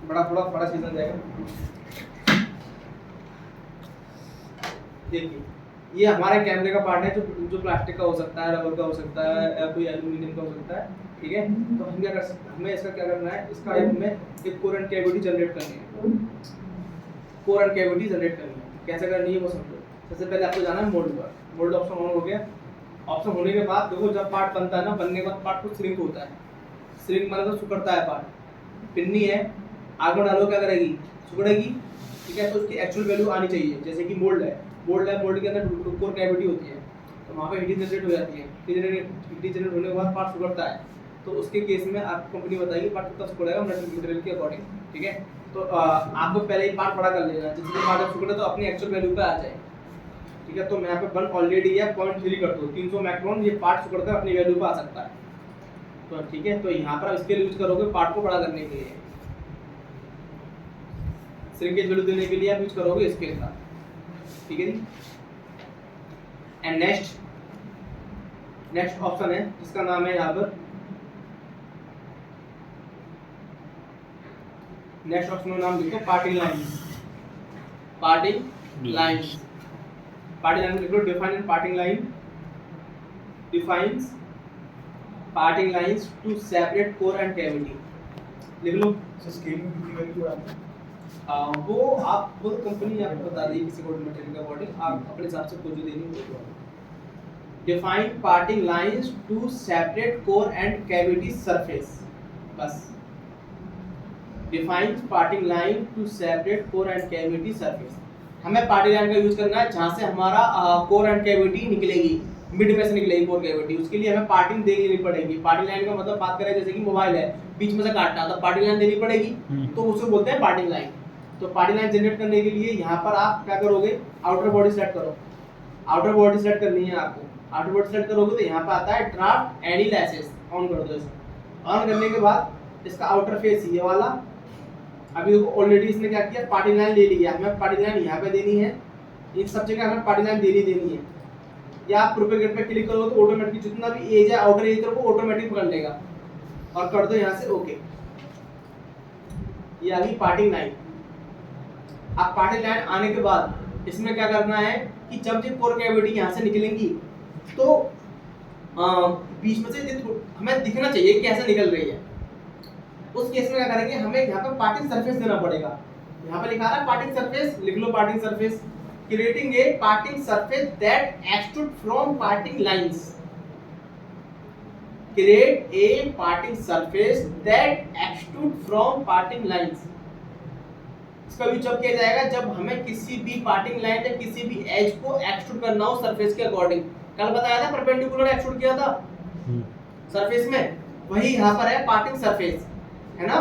बड़ा सीजन जाएगा। देखिए ये हमारे कैमरे का पार्ट है जो प्लास्टिक का हो सकता है, रबर का हो सकता है, या कोई एल्यूमिनियम का हो सकता है, ठीक है। तो हम क्या कर सकते हैं, हमें इसका क्या करना है, इसका हमें एक कोर एंड कैविटी जनरेट करनी है। कोर एंड कैविटी जनरेट करनी है, कैसे करनी है वो समझो। सबसे पहले आपको जाना है मोल्ड पर। मोल्ड ऑप्शन ऑन हो गया। ऑप्शन होने के बाद देखो जब पार्ट बनता है ना, बनने के बाद पार्ट को श्रिंक होता है। श्रिंक मतलब सिकुड़ता है पार्ट। पिन्नी है, आग में डालो क्या करेगी, सिकुड़ेगी, ठीक है। तो उसकी एक्चुअल वैल्यू आनी चाहिए। जैसे कि मोल्ड है, मोल्ड के अंदर कोर कैविटी होती है, तो वहाँ पे हीट जनरेट हो जाती है। हीट जनरेट होने के बाद पार्ट सिकुड़ता है। तो उसके केस में आपको कंपनी बताएगी पार्ट कितना सिकुड़ेगा मटेरियल के अकॉर्डिंग, ठीक है। तो आपको पहले ही पार्ट बड़ा कर लेना, जितने पार्ट सिकुड़े तो अपनी एक्चुअल वैल्यू पे आ जाए, ठीक है। तो मैं यहाँ पे 1 ऑलरेडी है 0.3 कर दो, 300 माइक्रोन ये पार्ट सिकुड़कर अपनी वैल्यू पे आ सकता है। तो ठीक है, तो यहाँ पर इसके यूज करोगे पार्ट को बड़ा करने के लिए, श्रिंकेज वैल्यू देने के लिए आप यूज करोगे इसके साथ, ठीक है जी। एंड नेक्स्ट ऑप्शन है जिसका नाम है यहाँ पर, नेक्स्ट ऑप्शन का नाम लिखो पार्टिंग लाइंस। पार्टिंग लाइंस लिख लो। Define parting line, defines parting lines to separate core and cavity. लिख लो। स्केलिंग कितनी वैल्यू आती है? वो आप वो कंपनी आपको बता देगी किसी को मटेरियल का अकॉर्डिंग, आप अपने हिसाब से कुछ जो देनी हो। Define parting lines to separate core and cavity surface, बस। Define parting line to separate core and cavity surface. हमें पार्टिंग लाइन का यूज करना है जहां से हमारा कोर एंड कैविटी निकलेगी, मिड में से निकलेगी कोर कैविटी। उसके लिए हमें पार्टिंग देनी पड़ेगी। पार्टिंग लाइन का मतलब बात करें जैसे कि मोबाइल है, बीच में से काटना, तो पार्टिंग लाइन देनी पड़ेगी, तो उसे बोलते हैं पार्टिंग लाइन। तो पार्टिंग लाइन जनरेट करने के लिए यहाँ पर आप क्या करोगे, आउटर बॉडी सेलेक्ट करो। आउटर बॉडी सेलेक्ट करनी है आपको। आउटर बॉडी सेलेक्ट करोगे तो यहाँ पर आता है ड्राफ्ट एनालिसिस, ऑन कर दो इसको। ऑन करने के बाद इसका आउटर फेस ये वाला, अभी देखो ऑलरेडी इसने क्या किया, पार्टिंग लाइन ले लिया। हमें पार्टिंग लाइन यहाँ पे देनी है, इन सब जगह हमें पार्टिंग लाइन देनी है। या आप प्रोपेगेट पे क्लिक करोगे तो ऑटोमेटिक जितना भी एज है आउटर एज वो ऑटोमेटिक पकड़ लेगा, और कर दो यहाँ से ओके। ये आ गई पार्टिंग लाइन। अब पार्टिंग लाइन आने के बाद इसमें क्या करना है कि जब ये कोर कैविटी यहाँ से निकलेंगी तो बीच में से हमें दिखना चाहिए कैसे निकल रही है। उस केस में क्या करेंगे, हमें यहाँ पर पार्टिंग सरफेस देना पड़ेगा। यहाँ पे लिखा है पार्टिंग सरफेस, लिख लो parting surface. Creating a parting surface that extrude from parting lines. Create a parting surface that extrude from parting lines. इसका यूज जब किया जाएगा जब हमें किसी भी पार्टिंग लाइन या किसी भी एज को एक्सट्रूड करना हो सरफेस के अकॉर्डिंग। कल बताया था परपेंडिकुलर एक्सट्रूड किया था सरफेस में, वही यहाँ पर है पार्टिंग सरफेस, है ना।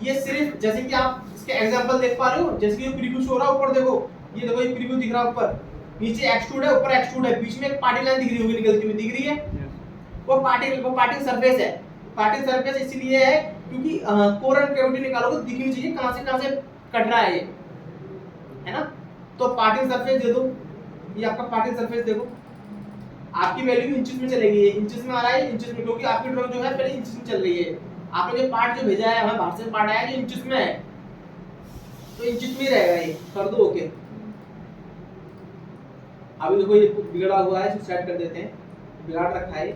ये सिर्फ जैसे कि आप इसके एग्जांपल देख पा रहे हो, जैसे कि प्रीव्यू शो हो रहा है ऊपर, देखो ये देखो ये प्रीव्यू दिख रहा है, ऊपर नीचे एक्सट्रूड है, ऊपर एक्सट्रूड है, बीच में एक पार्टिंग लाइन दिख रही होगी निकलती हुई, दिख रही है, वो पार्टिंग सरफेस है। पार्टिंग सरफेस इसलिए है क्योंकि कोर एंड कैविटी निकालोगे दिखनी चाहिए कहां से कट रहा है ये, है ना। तो पार्टिंग सरफेस दे दो, ये आपका पार्टिंग सरफेस देखो, आपकी वैल्यू इंचेस में चलेगी, ये इंचेस में आ रहा है, इंचेस में, क्योंकि आपकी ड्राइंग जो है पहले इंचेस में चल रही है। आपने जो पार्ट जो भेजा है हमें बाहर से पार्ट आया है जो इंचेस में है, तो इंचेस में रहेगा ये, कर दो ओके। अभी देखो ये बिगड़ा हुआ है, इसको सेट कर देते हैं, बिगाड़ रखा है,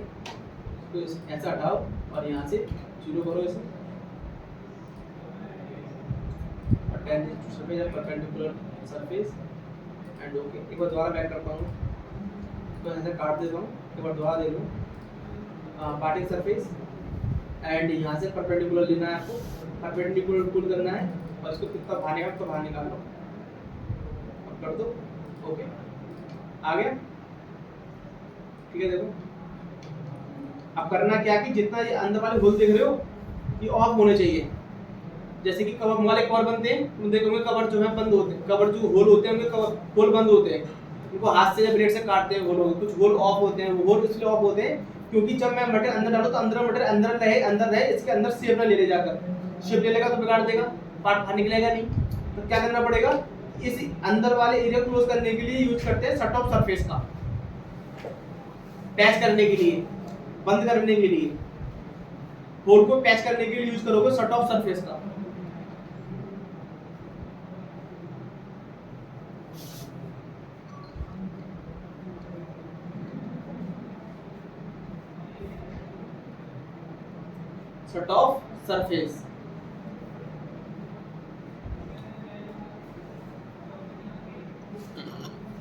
तो ऐसा हटाओ और यहाँ से जीरो करो इसे, और tangent to surface perpendicular surface and okay. एक बार दोबारा बैक करता हूँ, तो ऐसे काट देता हूँ, एक बार दोबारा दे लो, पार्टिंग सरफेस एंड यहाँ से परपेंडिकुलर लेना है आपको, परपेंडिकुलर पुल करना है और इसको कितना बाहर निकाल तो बाहर निकाल लो, अब कर दो ओके, आ गया, ठीक है। देखो अब करना क्या कि जितना ये अंदर वाले होल देख रहे हो ये ऑफ होने चाहिए। जैसे कि कवर वाले कवर बनते हैं, तुम देखोगे कवर जो है बंद होते हैं, कवर जो होल होते हैं उनके कवर होल बंद होते हैं, उनको हाथ से या ब्लेड से काटते हैं, होल कुछ होल ऑफ होते हैं। वो होल इसलिए ऑफ होते हैं क्योंकि जब मैं मटेरियल अंदर डालूं तो अंदर मटेरियल अंदर रहे, इसके अंदर शेप ना ले जाकर, शेप ले लेगा तो बिगाड़ देगा, पार्ट बाहर निकलेगा नहीं। तो क्या करना पड़ेगा, इस अंदर वाले एरिया क्लोज करने के लिए यूज करते हैं शट ऑफ सरफेस का, पैच करने के लिए, बंद करने के लिए, होल को पैच करने के लिए यूज करोगे शट ऑफ सरफेस का। Shut off surface.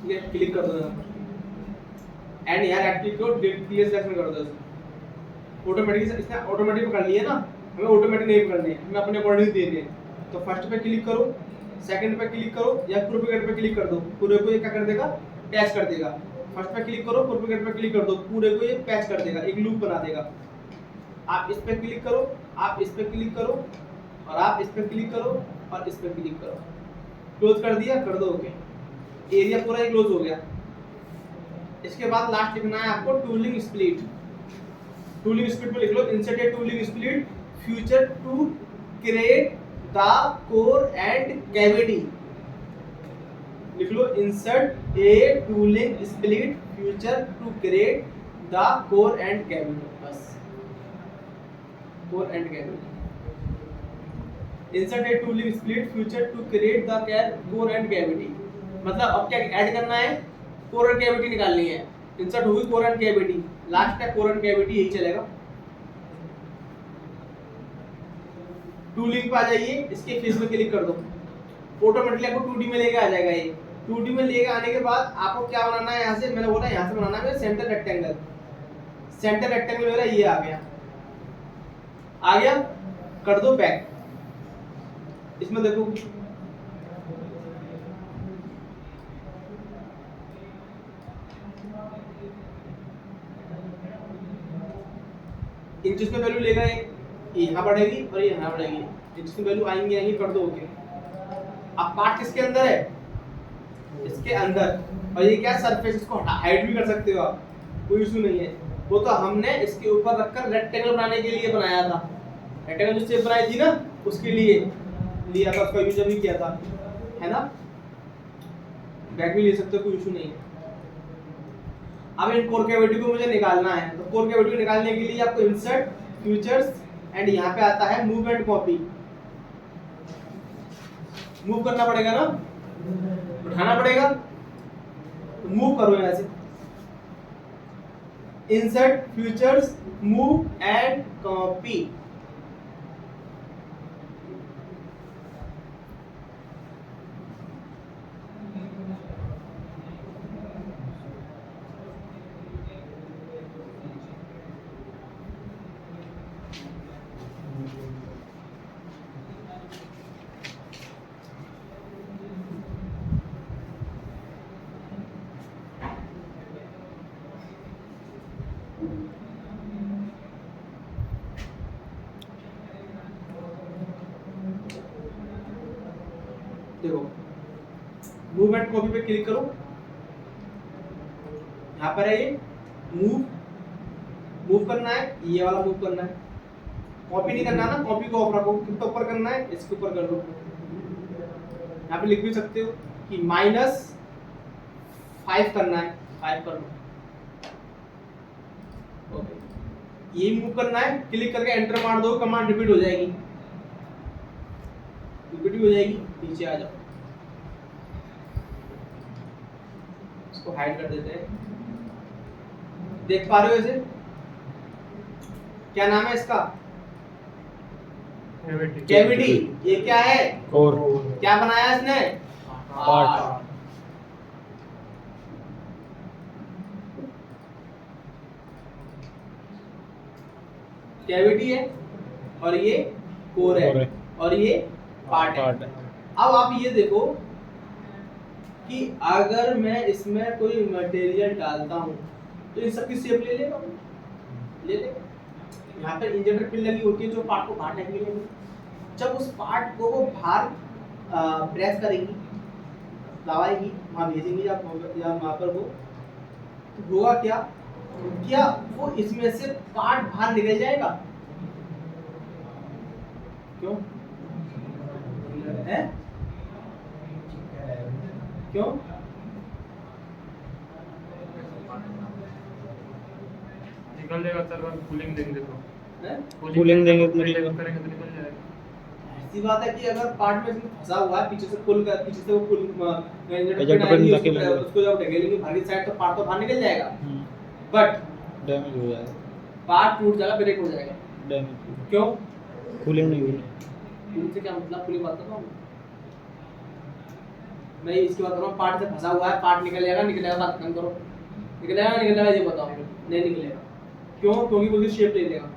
ये क्लिक कर दो एंड यहाँ राइट क्लिक करो, डिलीट क्लियर सिलेक्शन कर दो। ऑटोमेटिक इसने ऑटोमेटिक पकड़ लिए ना, हमें ऑटोमेटिक नहीं पकड़ने, हमें अपने अकॉर्डिंग देने हैं। तो फर्स्ट पे क्लिक करो, सेकंड पे क्लिक करो या प्रोपेगेट पे क्लिक कर दो, पूरे को ये क्या कर देगा, पैच कर देगा। फर्स्ट पे क्लिक करो, प्रोपेगेट पे क्लिक कर दो, पूरे को ये पैच कर देगा, एक लूप बना देगा। आप इस पे क्लिक करो, आप इस पे क्लिक करो और आप इस पे क्लिक करो और इस पे क्लिक करो। क्लोज कर दिया, कर दो ओके। एरिया पूरा ही क्लोज हो गया। इसके बाद लास्ट लिखना है आपको टूलिंग स्प्लिट। टूलिंग स्प्लिट में लिख लो insert a tooling split future to create the core and cavity. लिख लो insert a tooling split future to create the core and cavity. बस core and cavity. Insert a tooling split future to create the core and cavity. मतलब अब क्या add करना है, core and cavity निकालनी है। इंसर्ट होगी कोर एंड कैविटी, लास्ट है कोर एंड कैविटी, यही चलेगा। टूलिंग पे आ जाइए, इसके फेस में क्लिक कर दो, ऑटोमेटिकली आपको 2D में लेके आ जाएगा। ये 2D में लेके आने के बाद आपको क्या बनाना है, यहाँ से मैंने बोला यहाँ से बनाना है सेंटर रेक्टेंगल। सेंटर रेक्टेंगल मेरा ये आ गया, आ गया, कर दो बैक। इसमें देखो इंचेस में वैल्यू लेगा, ये यहाँ बढ़ेगी और ये यहाँ बढ़ेगी, इंचेस में वैल्यू आएंगे आएंगे, कर दो ओके। अब पार्ट किसके अंदर है, इसके अंदर। और ये क्या सरफेस, इसको हाइड भी कर सकते हो आप, कोई इशू नहीं है। वो तो हमने इसके ऊपर रखकर रेक्टेंगल बनाने के लिए बनाया था। रेक्टेंगल जो शेप बनाई थी ना, उसके लिए लिया था, उसका यूज अभी किया था, है ना। बैक भी ले सकते हो, कोई इशू नहीं है। अब इन कोर कैविटी को मुझे निकालना है, तो कोर कैविटी को निकालने के लिए आपको इंसर्ट फीचर्स एंड यहाँ पे आता है मूव एंड कॉपी। मूव करना पड़ेगा ना, उठाना पड़ेगा, तो मूव करो यहाँ से। Insert features move and copy. देखो मूव एंड कॉपी पे क्लिक करो, यहाँ पर है ये मूव करना है, ये वाला मूव करना है, कॉपी नहीं करना ना, कॉपी को ऑफ रखो। कितना ऊपर करना है, इसके ऊपर कर दो। यहाँ पे लिख भी सकते हो कि -5 करना है, 5 कर लो ओके। ये मूव करना है, क्लिक करके एंटर मार दो, कमांड रिपीट हो जाएगी, रिपीट हो जाएगी। नीचे आ जाओ, इसको हाइड कर देते हैं। देख पा रहे हो इसे, क्या नाम है इसका, कैविटी। ये क्या है, कोर। क्या बनाया इसने, पार्ट। कैविटी है और ये कोर है और ये पार्ट है। अब आप ये देखो कि अगर मैं इसमें कोई मटेरियल डालता हूँ तो इन सब की शेप ले लेगा, ले लेगा। यहाँ पर इंजेक्टर पिन लगी होती है जो पार्ट को बाहर निकलेगी। जब उस पार्ट को वो बाहर प्रेस करेगी, दबाएगी, वहाँ भेजेंगी या वहाँ पर वो, तो होगा क्या, क्या वो इसमें से पार्ट बाहर निकल जाएगा, क्यों है, क्यों निकल जाएगा सर, कूलिंग देंगे तो कूलिंग देंगे तो करेंगे निकल तो निकल जाएगा। ऐसी बात है कि अगर पार्ट में इसमें फंसा हुआ है, पीछे से पुल कर, पीछे से वो पुल एजेंट पिन लगे हुए हैं। उसको जब ढकेलेंगे बाहरी साइड तो पार्ट तो बाहर निकल जाएगा, बट डैमेज हो जाएगा, पार्ट टूट जाएगा, ब्रेक हो जाएगा। डैमेज क्यों? कूलिंग नहीं हुई उनसे क्या मतलब, पूरी बात बताऊं मैं, इसकी बात कर रहा हूँ। पार्ट से फंसा हुआ है, पार्ट निकलेगा, बात खत्म करो। निकलेगा ये बताओ। नहीं निकलेगा, क्यों? क्योंकि वो उसकी शेप ले लेगा।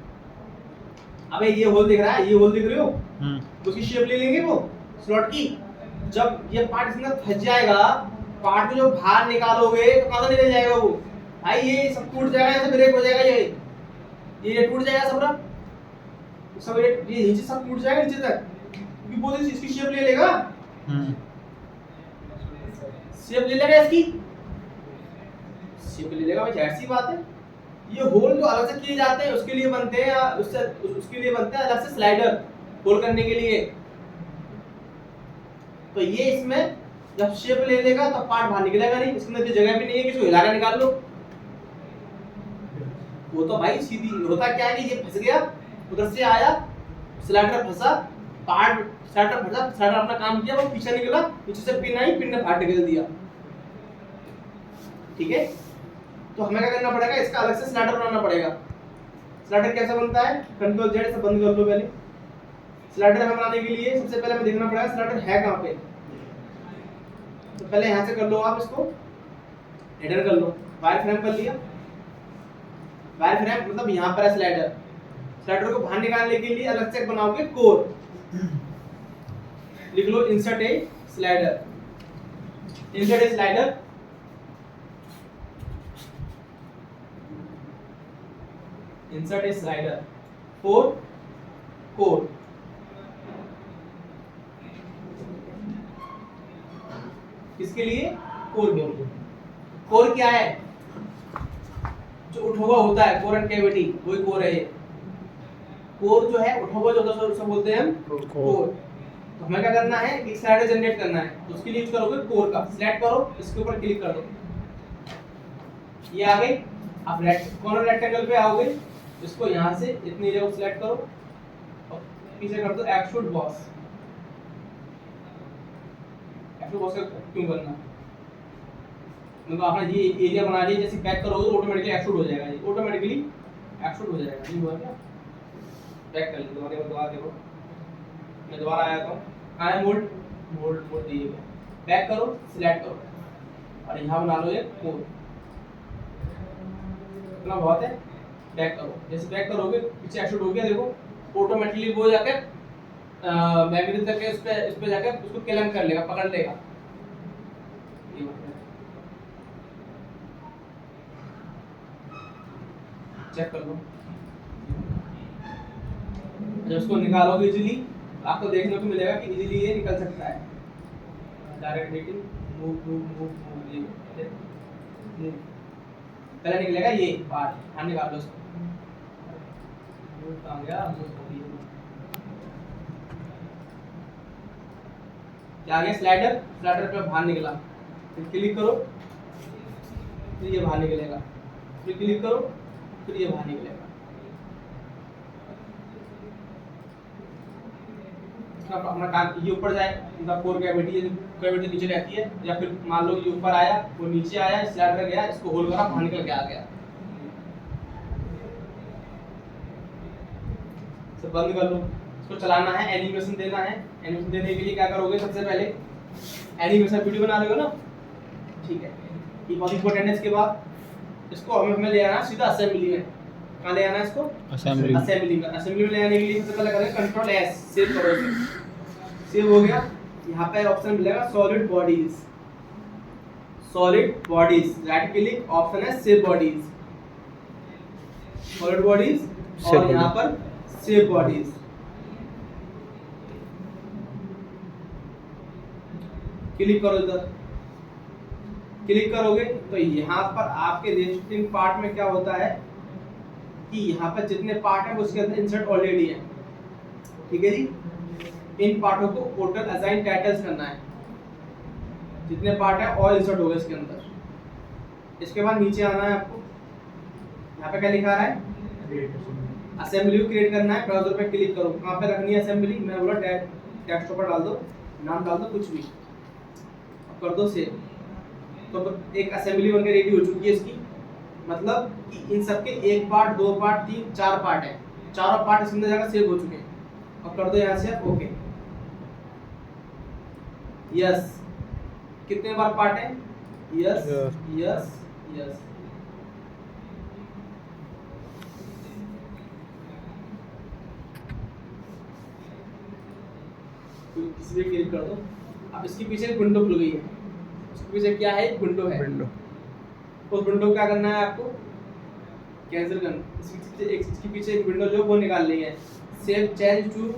अबे ये होल दिख रहा है, ये होल दिख रहे हो, उसकी शेप ले लेंगे वो स्लॉट की। जब ये पार्ट इसमें फंस जाएगा, पार्ट को जो बाहर निकालोगे तो कहां से निकल जाएगा वो? भाई ये सब टूट जाएगा, ऐसे ब्रेक हो जाएगा, ये टूट जाएगा सब ना, सब ये नीचे सब टूट जाएगा नीचे तक, क्योंकि वो इसकी शेप ले लेगा। शेप ले लेगा इसकी, शेप ले लेगा भाई, जाहिर सी बात है। ये होल जो अलग से किए जाते हैं उसके लिए बनते हैं, उसके लिए बनते हैं अलग से स्लाइडर होल करने के लिए। तो ये इसमें जब शेप ले लेगा तो पार्ट बाहर निकलेगा नहीं, इसके अंदर जगह भी नहीं है कि इसको हिला के निकाल लो। वो तो भाई सीधी होता क्या है कि ये फंस गया, उधर से आया, स्लाइडर फंसा, पार्ट स्लाइडर फंसा, स्लाइडर अपना काम किया, वो पीछे निकला, पीछे से पिन आई, पिन ने बाहर निकल दिया। ठीक है, तो हमें क्या करना पड़ेगा, इसका अलग से स्लाइडर बनाना पड़ेगा। स्लाइडर कैसे बनता है? कंट्रोल जेड से बंद कर लो पहले। स्लाइडर हमें बनाने के लिए सबसे पहले हमें देखना पड़ेगा स्लाइडर है कहां पे। तो पहले यहां से कर लो आप, इसको हेडर कर लो, वायर फ्रेम कर लिया। वायर फ्रेम मतलब यहां पर है स्लाइडर। स्लाइडर को बाहर निकालने के लिए अलग से बनाओगे कोर, लिख लो insert a slider, insert a slider, insert a slider for core। किसके लिए? कोर के लिए। कोर क्या है? जो उठा हुआ होता है, कोर एंड कैविटी, वही कोर है। कोर जो है उठा हुआ जो होता है उसे बोलते हैं हम कोर। तो हमें क्या करना है, एक स्लाइडर जनरेट करना है, तो उसके लिए यूज करोगे कोर का। सिलेक्ट करो, इसके ऊपर क्लिक कर दो, ये आ गई। आप कॉर्नर रेक्टेंगल पे आओगे, इसको यहां से इतनी जगह सिलेक्ट करो और पीछे कर दो एक्सट्रूड बॉस। एक्सट्रूड बॉस का क्यों करना, मतलब आपने ये एरिया बना लिया, जैसे पैक करोगे तो ऑटोमेटिकली एक्सट्रूड हो जाएगा, ये ऑटोमेटिकली एक्सट्रूड हो जाएगा। ये हुआ क्या? पैक कर लो, दोबारा देखो, मैं दोबारा आया था, आया मोड दिए, पैक करो, सिलेक्ट करो और यहां बना लो एक कोड। इतना बहुत है, बैक करो। जैसे बैक करोगे पीछे एक्सट्रूड हो गया, देखो ऑटोमेटिकली वो जाकर मैग्नेट तक इस पे जाकर उसको क्लैंप कर लेगा, पकड़ लेगा। चेक कर लो, जब उसको निकालोगे इजीली आपको देखने को मिलेगा कि इजीली ये निकल सकता है। डायरेक्ट हिटिंग, मूव पहले निकलेगा ये पार्ट, हाँ निकाल लो इसको। कहाँ गया? क्या आ गया? स्लाइडर पे बाहर निकला, फिर क्लिक करो, फिर ये बाहर निकलेगा, फिर क्लिक करो, फिर ये बाहर निकलेगा। अपना काम ये ऊपर जाए, मतलब कोर कैविटी नीचे रहती है, या फिर मान लो ये ऊपर आया, वो नीचे आया, स्लाइडर गया, इसको होल करा, बाहर निकल के आ गया। तो बंद कर लो, इसको चलाना है, एनिमेशन देना है। एनिमेशन देने के लिए क्या करोगे, सबसे पहले एनिमेशन वीडियो बना रहे हो ना, ठीक है, ये बहुत इंपॉर्टेंट है। इसके बाद इसको हमें ले आना सीधा असेंबली में। कहाँ ले आना है इसको? असेंबली में। असेंबली में ले आने के लिए सबसे पहले करेंगे कंट्रोल एस, सेव करो इसे। सेव हो गया, यहाँ पे ऑप्शन मिलेगा solid bodies, solid bodies, right click, option है सेव बॉडीज, सॉलिड बॉडीज, और यहाँ पर सेव बॉडीज। क्लिक करो, इधर क्लिक करोगे तो यहाँ पर आपके रजिस्टरिंग पार्ट में क्या होता है कि यहाँ पर जितने पार्ट हैं उसके अंदर इंसर्ट ऑलरेडी है, ठीक है जी। इन पार्टों को टोटल असाइन टाइटल्स करना है, जितने पार्ट है और इंसर्ट हो गए इसके अंदर। इसके बाद नीचे आना है आपको, यहाँ पे क्या लिखा है, असेंबली को क्रिएट करना है। ब्राउजर पे क्लिक करो, कहाँ पे रखनी है असेंबली, मैं बोला डेस्कटॉप पर डाल दो, नाम डाल दो कुछ भी, कर दो सेव। तो एक असेंबली बनकर रेडी हो चुकी है इसकी, मतलब कि इन सब के 1 पार्ट 2 पार्ट 3 4 पार्ट है, चारों पार्ट इसके अंदर जाकर सेव हो चुके हैं। अब कर दो यहाँ से ओके। यस, कितने बार पार्ट है? Yes yes yes. किसी भी क्लिक कर दो। अब इसके पीछे एक विंडो खुल गई है, उसके पीछे क्या है? एक विंडो है। विंडो उस विंडो को क्या करना है आपको? कैंसिल करना। इसके पीछे एक विंडो जो वो निकाल ली है। Save change to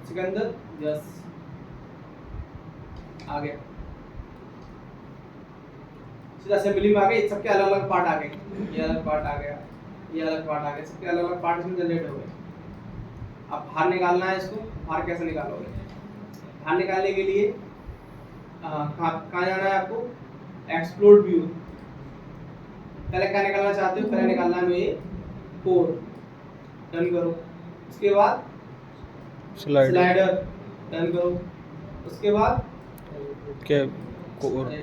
Sikandar. Yes, आ गया। सीधा असेंबली में आ गए, सबके अलग अलग पार्ट आ गए। ये अलग पार्ट आ गया, ये अलग पार्ट आ गया, सबके अलग अलग पार्ट इसमें जनरेट हो गए। अब बाहर निकालना है इसको। बाहर कैसे निकालोगे? बाहर निकालने के लिए कहाँ जाना है आपको? Explore view. पहले क्या निकालना चाहते हो? पहले निकालना है ये कोर। डन करो। उसके बाद स्लाइडर। डन करो। उसके बाद क्या कोर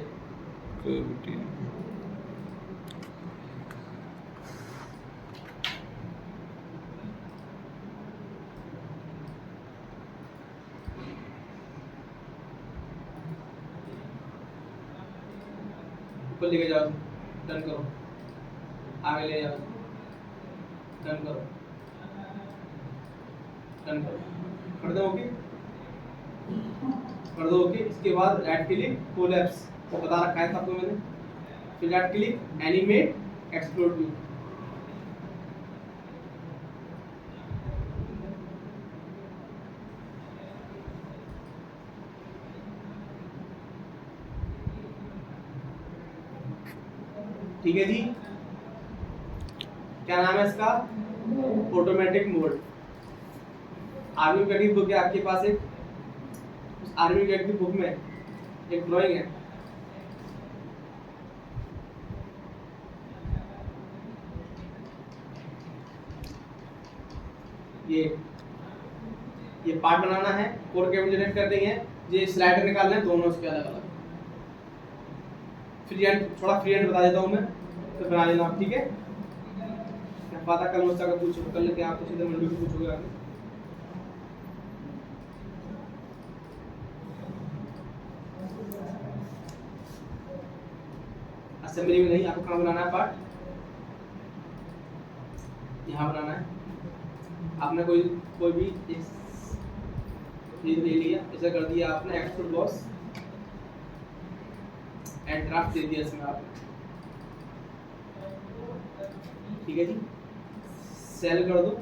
ऊपर लेके जाओ। डन करो। आगे ले जाओ। डन करो। डन करो। कर दो ओके। कर दो ओके। इसके बाद राइट क्लिक कोलैप्स को बता रखा है आपको मैंने। फिर right click animate explode view. ठीक है जी। क्या नाम है इसका? Automatic mode. आर्मी कैड की बुक है आपके पास एक। उस आर्मी कैड की बुक में एक ड्राइंग है। ये पार्ट बनाना है, कोड केबल जनरेट कर देंगे, ये स्लाइडर निकालना है, दोनों उसके अलग अलग। फ्री हैंड, थोड़ा फ्री हैंड बता देता हूँ मैं, तो बना लेना आप। ठीक है, मैं पता कल मुझसे अगर पूछो कल लेके आप तो सीधे मंडू को पूछोगे आगे। असेंबली में नहीं, आपको कहाँ बनाना है पार्ट? यहाँ बनाना है। आपने कोई भी चीज ले लिया, ऐसा कर दिया आपने एक्सपोर्ट बॉस एंड ड्राफ्ट दे दिया इसमें आपने। ठीक है जी, सेल कर दो।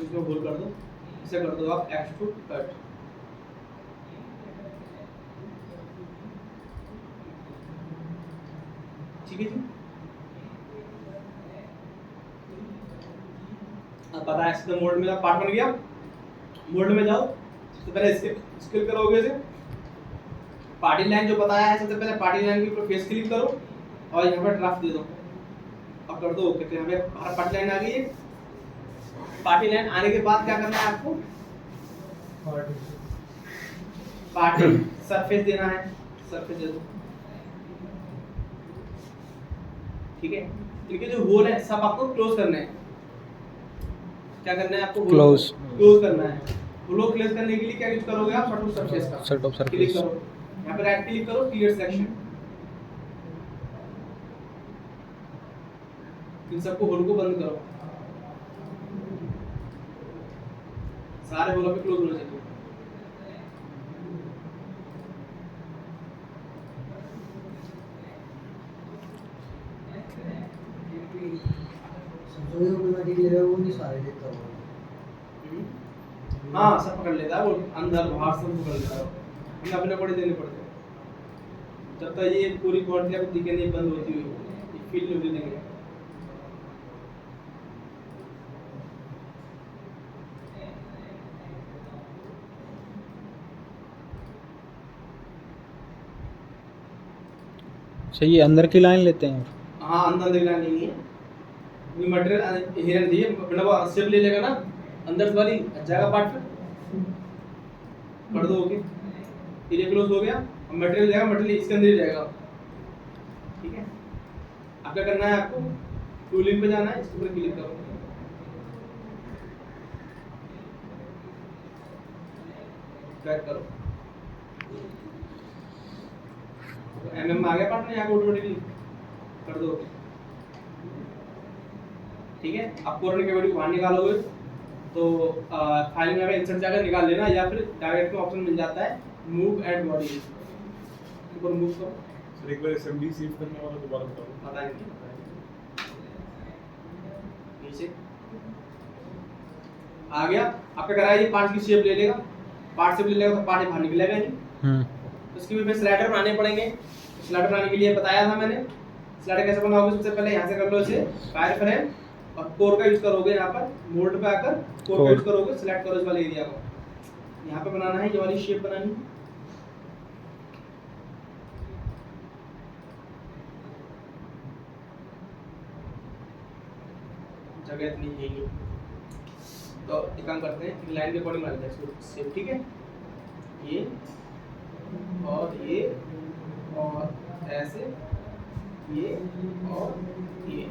इसमें होल्ड कर दो, इसे कर दो आप एक्सट्रूड कट। ठीक है जी, अब पता है इसके मोड में पार्ट बन गया। मोड में जाओ, सबसे पहले इसके स्किल करोगे इसे। पार्टी लाइन जो बताया है, सबसे पहले पार्टी लाइन के ऊपर फेस क्लिक करो और यहाँ पर ड्राफ्ट दे दो और कर दो ओके। तो यहाँ पे हमारा पार्टी लाइन आ गई है। पार्टी लाइन आने के बाद क्या करना है आपको? पार्टी सरफेस देना है, सरफेस दे दो। ठीक है, इनके जो होल है सब आपको क्लोज करने हैं। क्या करना है आपको? क्लोज करना है। होलो क्लोज करने के लिए क्या यूज करोगे आप? सेट ऑफ सरफेस का। सेट ऑफ सरफेस क्लिक करो, यहाँ पे राइट क्लिक करो, क्लियर सेक्शन। इन सबको होल को बंद करो, सारे होलों पे क्लोज होने चाहिए। हाँ, सब पकड़ लेता है वो, अंदर बाहर सब पकड़ लेता है। हमें अपने बड़े देने पड़ते हैं जब तक ये पूरी क्वांटिटी आपको दिखे नहीं बंद होती हुई, ये फील नहीं देंगे। सही है, अंदर की लाइन लेते हैं। हाँ अंदर दिखला नहीं है ये मटेरियल हिरन चाहिए मतलब शेप ले लेगा ना अंदर से वाली जाएगा पार्ट पे कर दो ओके ये क्लोज हो गया अब मटेरियल जाएगा मटेरियल इसके अंदर ही जाएगा ठीक है अब क्या करना है आपको टूलिंग पे जाना है इसके ऊपर क्लिक करो ड्रैग करो तो एमएम में आ गया पार्ट में यहाँ ऑटोमेटिकली कर दो ठीक है आप कोरोना के वीडियो बाहर निकालोगे तो फाइल में अगर इंसर्ट जाकर निकाल लेना या फिर डायरेक्ट में ऑप्शन मिल जाता है मूव एंड बॉडी ऊपर मूव करो सर एक बार एसएमडी सेव करने वाला दोबारा बताओ पता नहीं नीचे आ गया आपका करा है ये पार्ट की शेप ले लेगा पार्ट शेप ले लेगा तो पार्ट बाहर निकलेगा नहीं तो इसके भी स्लाइडर बनाने पड़ेंगे स्लाइडर बनाने के लिए बताया था मैंने स्लाइडर कैसे बनाओगे सबसे पहले यहाँ से कर लो इसे वायर फ्रेम और कोर का यूज करोगे यहाँ पर मोल्ड पे आकर कोर का यूज करोगे सिलेक्ट करो इस वाले एरिया को यहाँ पे बनाना है ये वाली शेप बनानी है जगह इतनी है नहीं तो एक काम करते हैं लाइन के अकॉर्डिंग बनाते हैं इसको शेप ठीक है ये और ऐसे ये और ये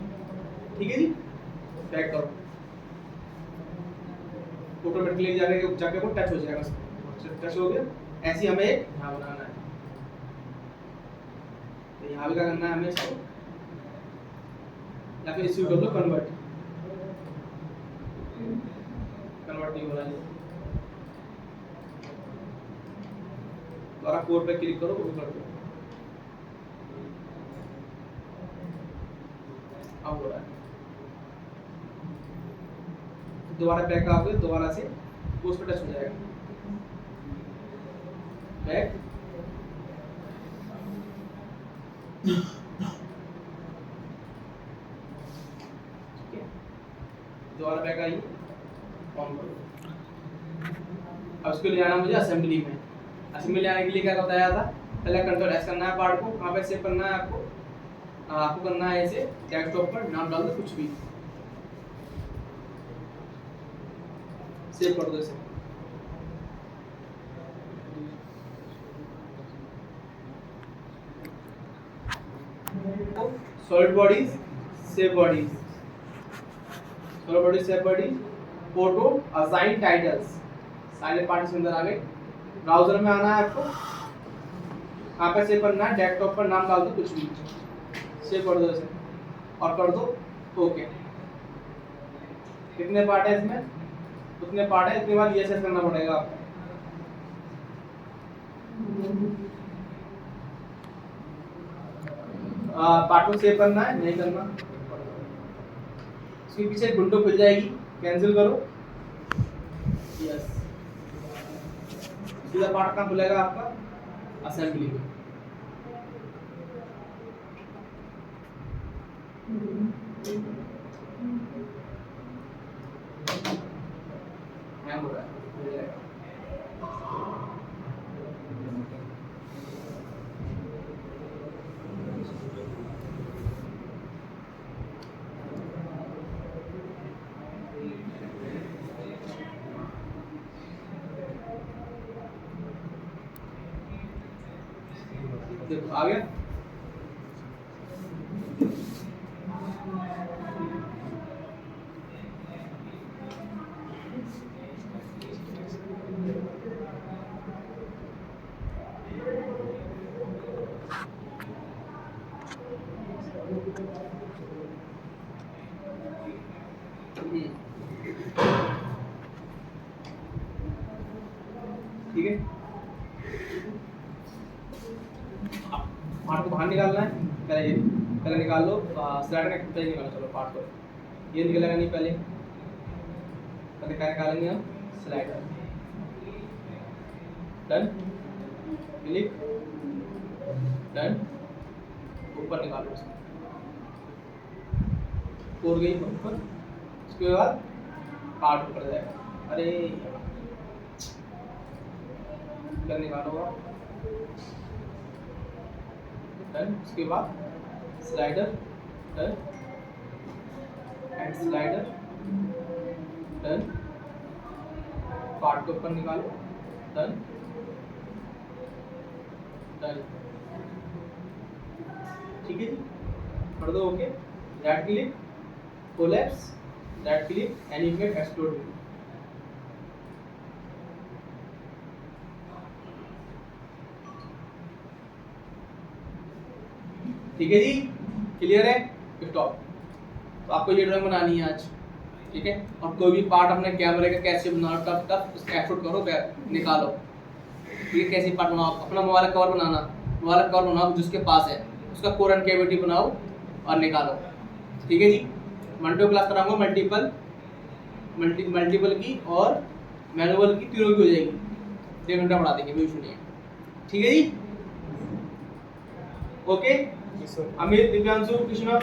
ठीक है जी बैक करो ऑटोमेटिकली जाने के जाके वो टच हो जाएगा टच हो गया ऐसे ही हमें एक यहाँ बनाना है तो यहाँ भी क्या करना है हमें इसको या फिर इसी को कर लो कन्वर्ट नहीं हो रहा है दोबारा कोड पे क्लिक करो वो कर दो अब हो रहा है दोबारा बैक आओगे दोबारा से उस पे टच हो जाएगा बैक ठीक है दोबारा बैक आई ऑन करो अब इसको ले आना मुझे असेंबली में असेंबली आने के लिए क्या बताया था पहले कंट्रोल एस करना है पार्ट को कहाँ पे सेव करना है आपको करना है ऐसे डेस्कटॉप पर नाम डाल दो कुछ भी सेव कर दो इसे solid bodies save bodies solid bodies save bodies photo assign titles सारे पार्ट अंदर आ गए ब्राउजर में आना है आपको यहाँ पे सेव करना है डेस्कटॉप पर नाम डाल दो कुछ भी सेव कर दो इसे और कर दो ओके कितने पार्ट है इसमें उतने पार्ट है इतने बार ये सेव करना पड़ेगा आपको पार्ट को सेव करना है नहीं करना इसके पीछे एक विंडो खुल जाएगी कैंसिल करो यस सीधा पार्ट कहाँ खुलेगा आपका असेंबली में हैंग हो रहा है हो जाएगा देखो आ गया ठीक है पार्ट को बाहर निकालना है पहले निकाल लो स्लाइडर का पहले निकालो चलो पार्ट को ये निकलेगा नहीं पहले क्या निकालेंगे हम स्लाइडर डन क्लिक डन ऊपर निकालो उसको कोर गई ऊपर उसके बाद पार्ट ऊपर जाएगा अरे डन निकालो आप डन उसके बाद slider done, and slider done, part को ऊपर निकालो डन डन, ठीक है जी, कर दो okay, right click collapse, right click animate explode, ठीक है जी, क्लियर है, स्टॉप। तो आपको ये ड्राइंग बनानी है आज, ठीक है। और कोई भी पार्ट अपने कैमरे का कैसे बनाओ, टफ टफ उसका एक्सपोर्ट करो, निकालो, ठीक है। कैसे पार्ट बनाओ, अपना मोबाइल कवर बनाना, मोबाइल कवर बनाओ जिसके पास है, उसका कोर एंड कैविटी बनाओ और निकालो, ठीक है जी। मंडे क्लास कराऊंगा मल्टीपल की और मैनुअल की, तीनों की हो जाएगी, 1 घंटा पढ़ा देंगे, कोई इशू नहीं है, ठीक है जी, okay. Yes, sir. Amit, Divyanshu, Krishna,